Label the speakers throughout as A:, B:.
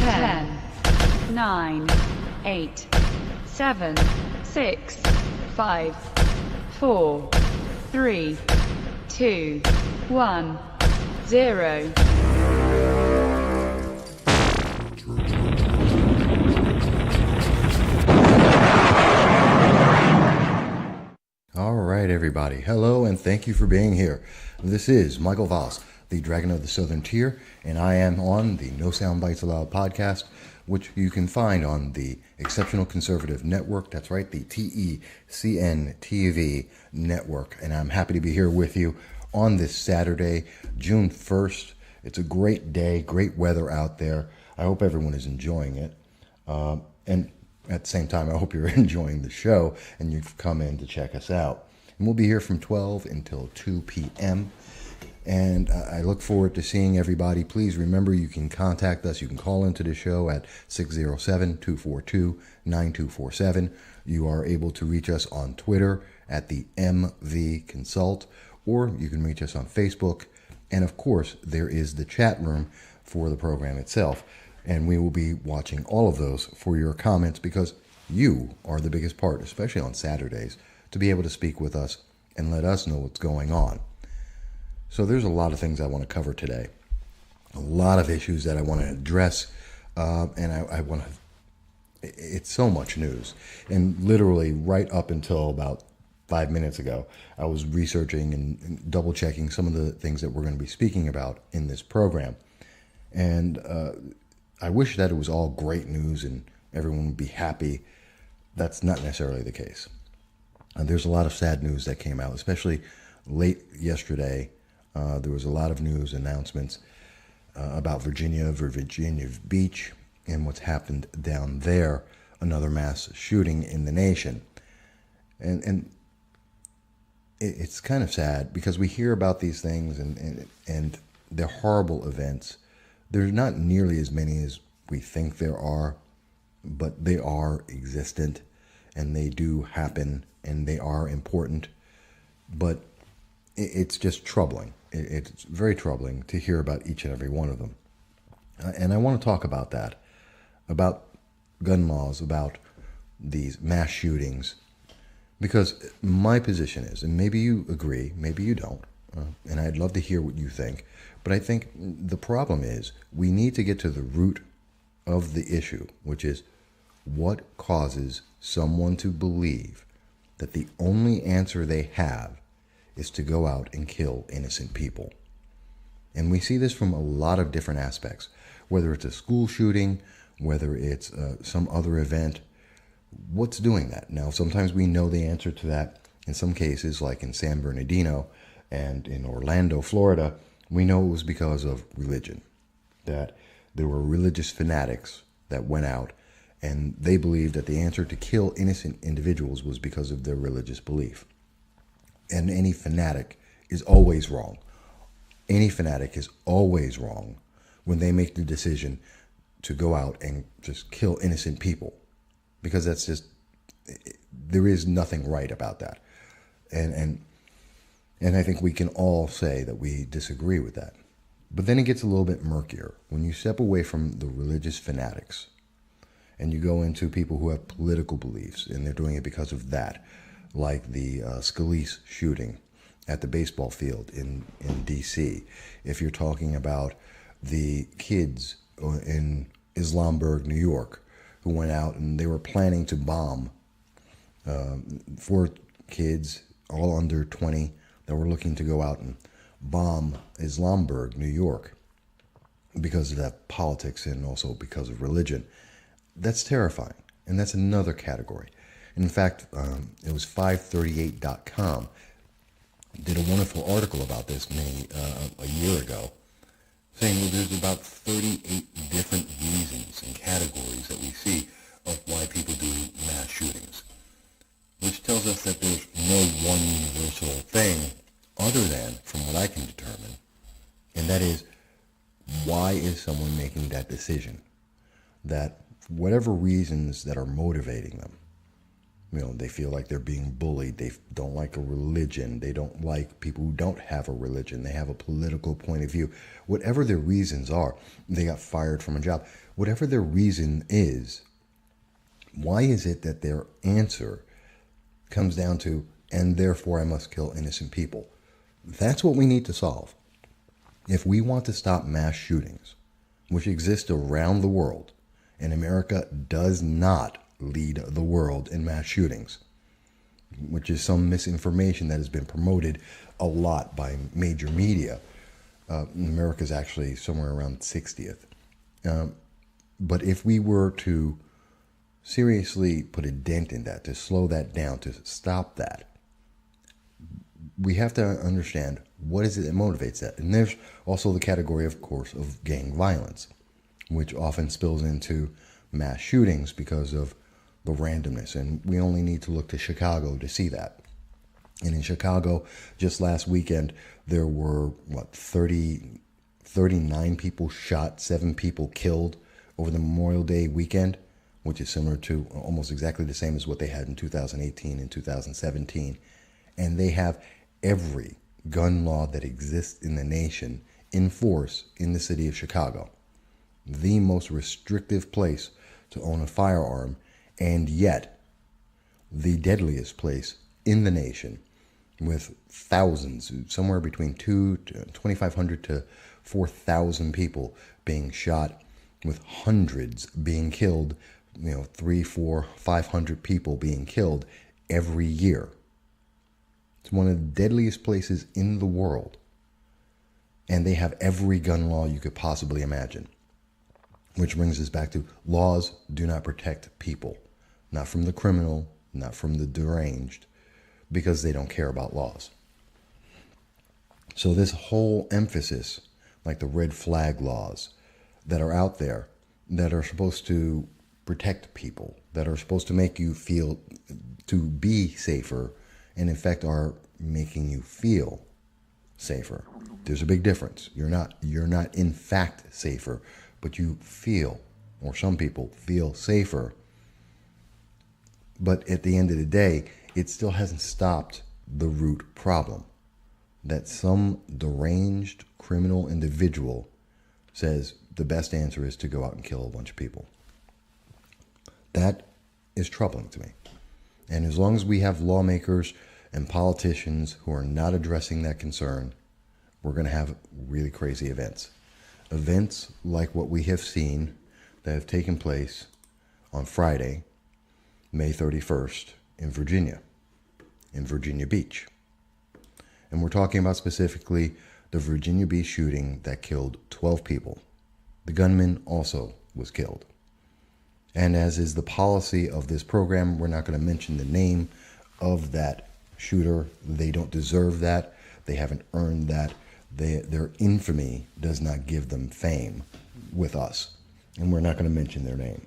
A: 10, 9, 8, 7, 6, 5, 4, 3, 2, 1, 0.
B: All right, everybody. Hello, and thank you for being here. This is Michael Voss, the Dragon of the Southern Tier, and I am on the No Soundbites Allowed podcast, which you can find on the Exceptional Conservative Network. That's right, the TECN TV Network. And I'm happy to be here with you on this Saturday, June 1st. It's a great day, great weather out there. I hope everyone is enjoying it. And at the same time, I hope you're enjoying the show and you've come in to check us out. And we'll be here from 12 until 2 p.m. And I look forward to seeing everybody. Please remember, you can contact us. You can call into the show at 607-242-9247. You are able to reach us on Twitter at the MV Consult, or you can reach us on Facebook. And of course, there is the chat room for the program itself. And we will be watching all of those for your comments, because you are the biggest part, especially on Saturdays, to be able to speak with us and let us know what's going on. So there's a lot of things I want to cover today, a lot of issues that I want to address, and I want to, it's so much news. And literally right up until about 5 minutes ago, I was researching and double checking some of the things that we're going to be speaking about in this program. And I wish that it was all great news and everyone would be happy. That's not necessarily the case. There's a lot of sad news that came out, especially late yesterday. There was a lot of news announcements about Virginia Beach, and what's happened down there, another mass shooting in the nation. And it's kind of sad because we hear about these things and they're horrible events. There's not nearly as many as we think there are, but they are existent and they do happen and they are important. But it's just troubling. It's very troubling to hear about each and every one of them. And I want to talk about that, about gun laws, about these mass shootings, because my position is, and maybe you agree, maybe you don't, and I'd love to hear what you think, but I think the problem is we need to get to the root of the issue, which is what causes someone to believe that the only answer they have is to go out and kill innocent people. And we see this from a lot of different aspects, whether it's a school shooting, whether it's some other event. What's doing that? Now, sometimes we know the answer to that. In some cases, like in San Bernardino and in Orlando, Florida, we know it was because of religion, that there were religious fanatics that went out and they believed that the answer to kill innocent individuals was because of their religious belief. And any fanatic is always wrong. Any fanatic is always wrong when they make the decision to go out and just kill innocent people, because that's just, there is nothing right about that. And I think we can all say that we disagree with that. But then it gets a little bit murkier when you step away from the religious fanatics and you go into people who have political beliefs and they're doing it because of that, like the Scalise shooting at the baseball field in D.C. If you're talking about the kids in Islamberg, New York, who went out and they were planning to bomb 4 kids, all under 20, that were looking to go out and bomb Islamberg, New York, because of that politics and also because of religion. That's terrifying, and that's another category. In fact, it was 538.com did a wonderful article about this maybe a year ago, saying that there's about 38 different reasons and categories that we see of why people do mass shootings, which tells us that there's no one universal thing other than, from what I can determine, and that is, why is someone making that decision? That whatever reasons that are motivating them, they feel like they're being bullied, they don't like a religion, they don't like people who don't have a religion, they have a political point of view. Whatever their reasons are, they got fired from a job. whatever their reason is, why is it that their answer comes down to, and therefore I must kill innocent people? That's what we need to solve. If we want to stop mass shootings, which exist around the world, and America does not lead the world in mass shootings, which is some misinformation that has been promoted a lot by major media. America is actually somewhere around 60th. But if we were to seriously put a dent in that, to slow that down, to stop that, we have to understand what is it that motivates that. And there's also the category, of course, of gang violence, which often spills into mass shootings because of the randomness. And we only need to look to Chicago to see that. And in Chicago, just last weekend, there were, 39 people shot, 7 people killed over the Memorial Day weekend, which is similar to almost exactly the same as what they had in 2018 and 2017. And they have every gun law that exists in the nation in force in the city of Chicago. The most restrictive place to own a firearm, and yet the deadliest place in the nation, with thousands, somewhere between 2,500 to 4,000 people being shot, with hundreds being killed, 3, 4, 500 people being killed every year. It's one of the deadliest places in the world. And they have every gun law you could possibly imagine. Which brings us back to laws do not protect people. Not from the criminal, not from the deranged, because they don't care about laws. So this whole emphasis, like the red flag laws that are out there, that are supposed to protect people, that are supposed to make you feel to be safer, and in fact are making you feel safer. There's a big difference. You're not in fact safer, but you feel, or some people feel safer. But at the end of the day, it still hasn't stopped the root problem. That some deranged criminal individual says the best answer is to go out and kill a bunch of people. That is troubling to me. And as long as we have lawmakers and politicians who are not addressing that concern, we're going to have really crazy events. Events like what we have seen that have taken place on Friday, May 31st, in Virginia Beach. And we're talking about specifically the Virginia Beach shooting that killed 12 people. The gunman also was killed. And as is the policy of this program, we're not going to mention the name of that shooter. They don't deserve that. They haven't earned that. Their infamy does not give them fame with us. And we're not going to mention their name.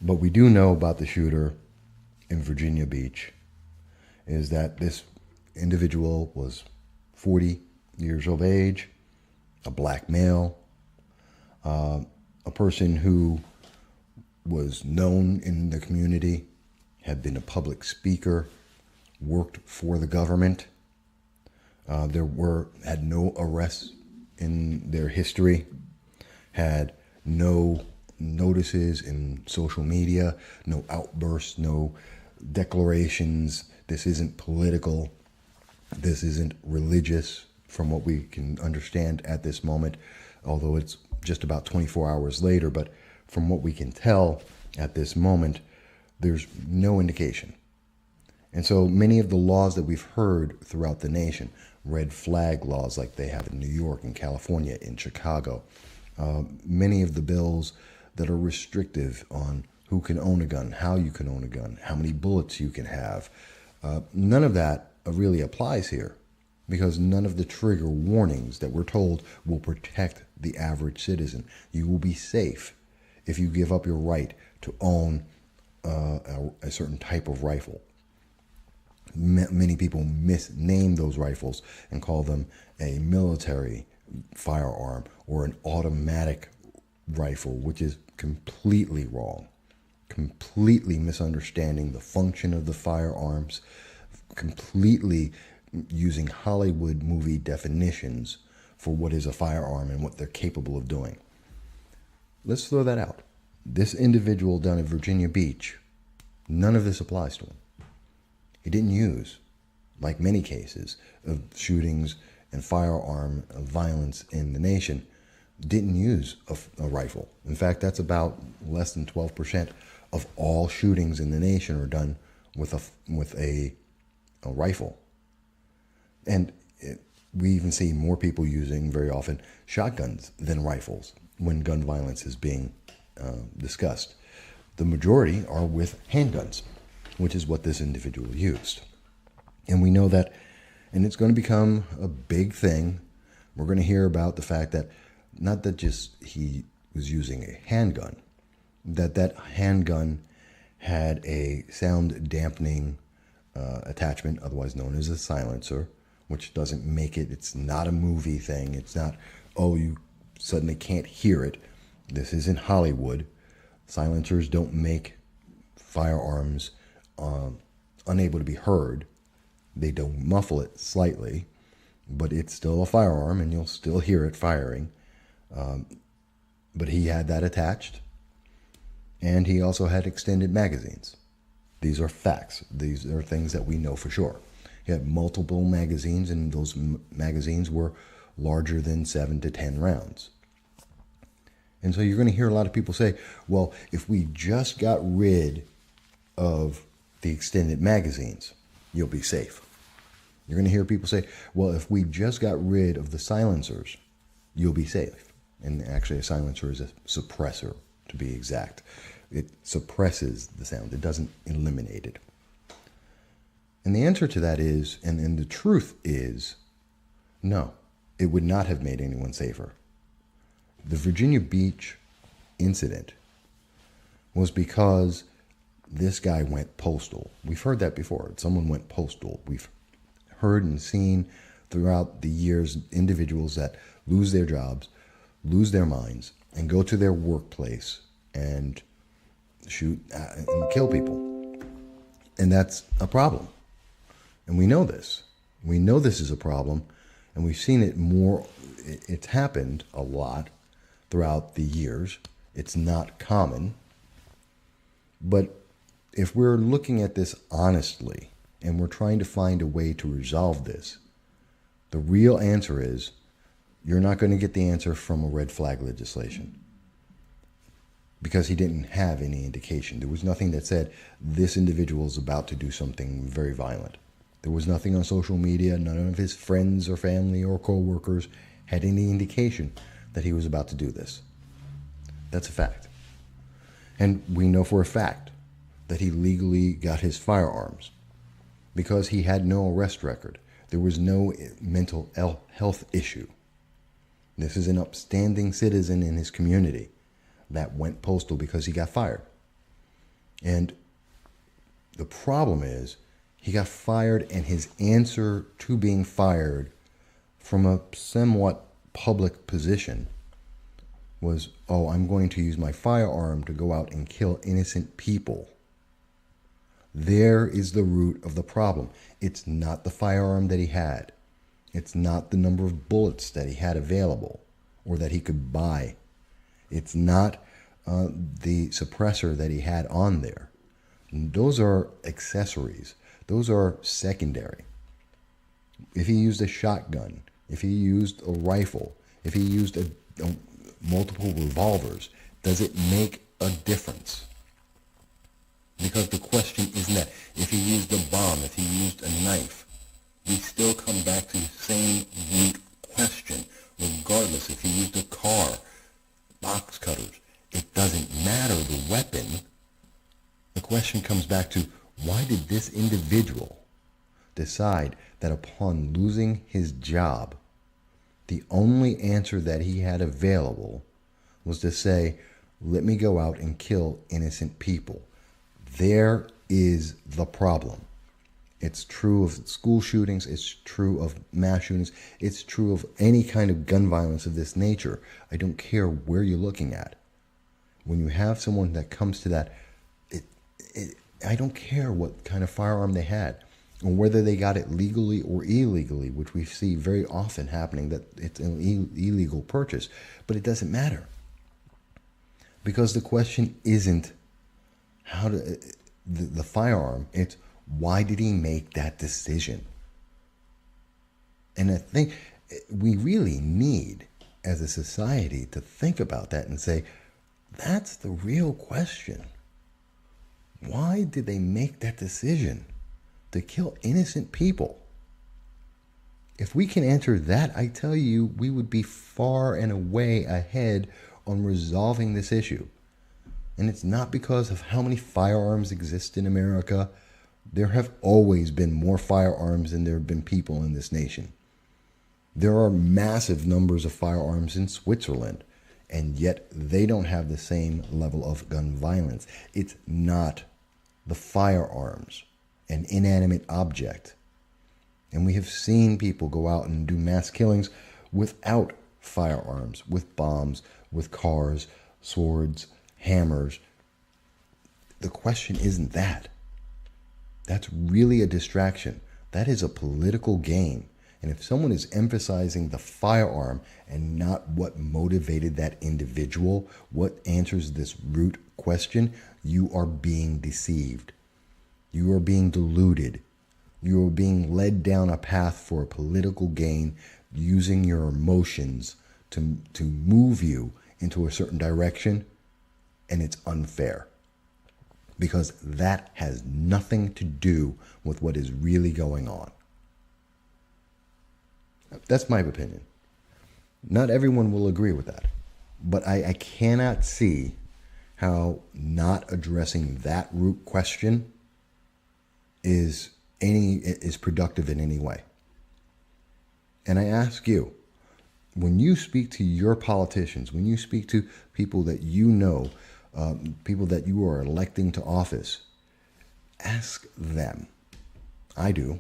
B: But we do know about the shooter in Virginia Beach is that this individual was 40 years of age, a black male, a person who was known in the community, had been a public speaker, worked for the government. Had no arrests in their history, had no notices in social media, no outbursts, no declarations. This isn't political. This isn't religious from what we can understand at this moment, although it's just about 24 hours later. But from what we can tell at this moment, there's no indication. And so many of the laws that we've heard throughout the nation, red flag laws like they have in New York and California, in Chicago, many of the bills that are restrictive on who can own a gun, how you can own a gun, how many bullets you can have, none of that really applies here, because none of the trigger warnings that we're told will protect the average citizen. You will be safe if you give up your right to own a certain type of rifle. Many people misname those rifles and call them a military firearm or an automatic rifle, which is completely wrong, completely misunderstanding the function of the firearms, completely using Hollywood movie definitions for what is a firearm and what they're capable of doing. let's throw that out. This individual down at Virginia Beach, none of this applies to him. He didn't use, like many cases of shootings and firearm violence in the nation, didn't use a rifle. In fact, that's about less than 12% of all shootings in the nation are done with a rifle. And we even see more people using, very often, shotguns than rifles when gun violence is being discussed. The majority are with handguns, which is what this individual used. And we know that, and it's going to become a big thing. We're going to hear about the fact that not that just he was using a handgun, that handgun had a sound dampening attachment, otherwise known as a silencer, which doesn't make it, it's not a movie thing. It's not, oh, you suddenly can't hear it. This isn't Hollywood. Silencers don't make firearms unable to be heard. They don't muffle it slightly, but it's still a firearm and you'll still hear it firing. But he had that attached, and he also had extended magazines. These are facts. These are things that we know for sure. He had multiple magazines, and those magazines were larger than 7 to 10 rounds. And so you're going to hear a lot of people say, well, if we just got rid of the extended magazines, you'll be safe. You're going to hear people say, well, if we just got rid of the silencers, you'll be safe. And actually, a silencer is a suppressor, to be exact. It suppresses the sound. It doesn't eliminate it. And the answer to that is, and the truth is, no, it would not have made anyone safer. The Virginia Beach incident was because this guy went postal. We've heard that before. Someone went postal. We've heard and seen throughout the years individuals that lose their jobs, lose their minds, and go to their workplace and shoot and kill people. And that's a problem. And we know this. We know this is a problem, and we've seen it more. It's happened a lot throughout the years. It's not common. But if we're looking at this honestly and we're trying to find a way to resolve this, the real answer is you're not going to get the answer from a red flag legislation, because he didn't have any indication. There was nothing that said this individual is about to do something very violent. There was nothing on social media. None of his friends or family or co-workers had any indication that he was about to do this. That's a fact. And we know for a fact that he legally got his firearms because he had no arrest record. There was no mental health issue. This is an upstanding citizen in his community that went postal because he got fired. And the problem is he got fired, and his answer to being fired from a somewhat public position was, oh, I'm going to use my firearm to go out and kill innocent people. There is the root of the problem. It's not the firearm that he had. It's not the number of bullets that he had available or that he could buy. It's not the suppressor that he had on there. Those are accessories. Those are secondary. If he used a shotgun, if he used a rifle, if he used multiple revolvers, does it make a difference? Because the question isn't that. If he used a bomb, if he used a knife, we still come back to the same root question. Regardless, if he used a car, box cutters, it doesn't matter the weapon. The question comes back to, why did this individual decide that upon losing his job, the only answer that he had available was to say, let me go out and kill innocent people? There is the problem. It's true of school shootings. It's true of mass shootings. It's true of any kind of gun violence of this nature. I don't care where you're looking at. When you have someone that comes to that, I don't care what kind of firearm they had, or whether they got it legally or illegally, which we see very often happening, that it's an illegal purchase. But it doesn't matter. Because the question isn't how to, the firearm, it's why did he make that decision? And I think we really need, as a society, to think about that and say, that's the real question. Why did they make that decision to kill innocent people? If we can answer that, I tell you, we would be far and away ahead on resolving this issue. And it's not because of how many firearms exist in America. There have always been more firearms than there have been people in this nation. There are massive numbers of firearms in Switzerland, and yet they don't have the same level of gun violence. It's not the firearms, an inanimate object. And we have seen people go out and do mass killings without firearms, with bombs, with cars, swords, hammers. The question isn't that. That's really a distraction. That is a political game. And if someone is emphasizing the firearm and not what motivated that individual, what answers this root question, you are being deceived. You are being deluded. You are being led down a path for a political gain, using your emotions to move you into a certain direction, and it's unfair. Because that has nothing to do with what is really going on. That's my opinion. Not everyone will agree with that. But I cannot see how not addressing that root question is productive in any way. And I ask you, when you speak to your politicians, when you speak to people that you know, people that you are electing to office, ask them. I do.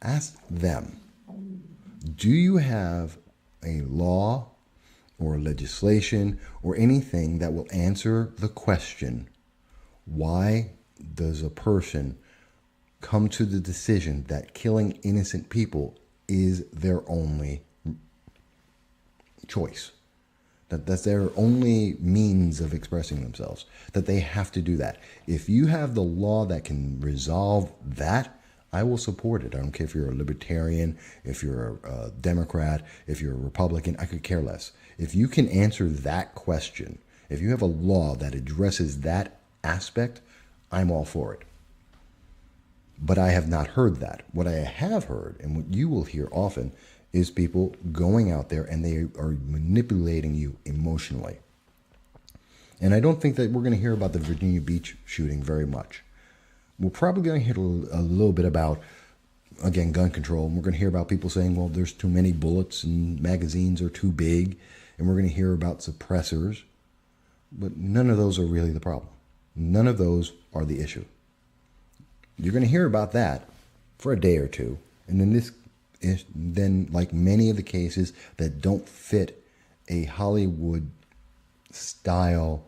B: Ask them. Do you have a law or legislation or anything that will answer the question, why does a person come to the decision that killing innocent people is their only choice? That's their only means of expressing themselves, that they have to do that. If you have the law that can resolve that, I will support it. I don't care if you're a libertarian, if you're a Democrat, if you're a Republican, I could care less. If you can answer that question, if you have a law that addresses that aspect, I'm all for it. But I have not heard that. What I have heard, and what you will hear often, is people going out there and they are manipulating you emotionally. And I don't think that we're going to hear about the Virginia Beach shooting very much. We're probably going to hear a little bit about, again, gun control. And we're going to hear about people saying, well, there's too many bullets and magazines are too big. And we're going to hear about suppressors. But none of those are really the problem. None of those are the issue. You're going to hear about that for a day or two. And then like many of the cases that don't fit a Hollywood style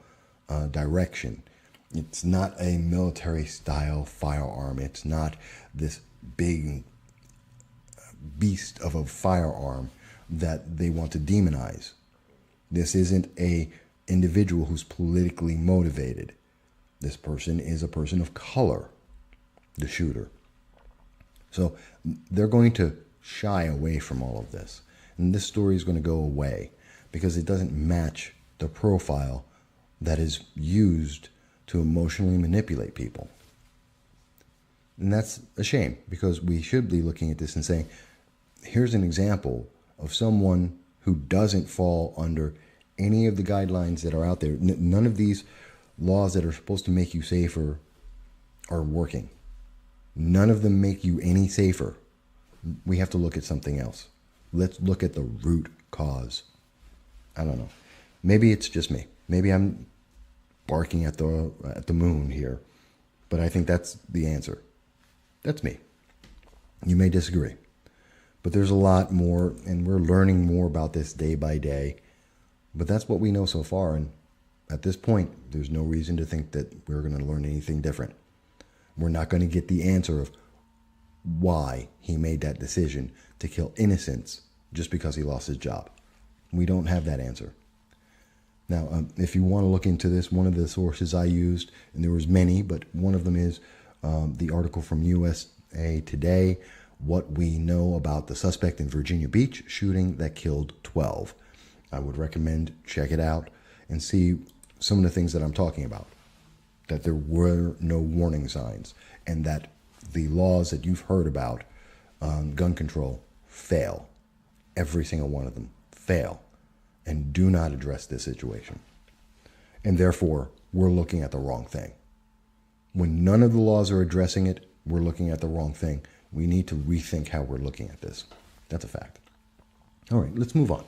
B: direction. It's not a military style firearm. It's not this big beast of a firearm that they want to demonize. This isn't a individual who's politically motivated. This person is a person of color, the shooter. So they're going to shy away from all of this. And this story is going to go away because it doesn't match the profile that is used to emotionally manipulate people. And that's a shame, because we should be looking at this and saying, here's an example of someone who doesn't fall under any of the guidelines that are out there. None of these laws that are supposed to make you safer are working. None of them make you any safer. We have to look at something else. Let's look at the root cause. I don't know. Maybe it's just me. Maybe I'm barking at the moon here, but I think that's the answer. That's me. You may disagree, but there's a lot more, and we're learning more about this day by day. But that's what we know so far, and at this point, there's no reason to think that we're going to learn anything different. We're not going to get the answer of why he made that decision to kill innocents just because he lost his job. We don't have that answer. Now, if you want to look into this, one of the sources I used, and there was many, but one of them is the article from USA Today, What We Know About the Suspect in Virginia Beach Shooting That Killed 12. I would recommend check it out and see some of the things that I'm talking about, that there were no warning signs, and that the laws that you've heard about on gun control fail. Every single one of them fail and do not address this situation. And therefore, we're looking at the wrong thing. When none of the laws are addressing it, we're looking at the wrong thing. We need to rethink how we're looking at this. That's a fact. All right, let's move on.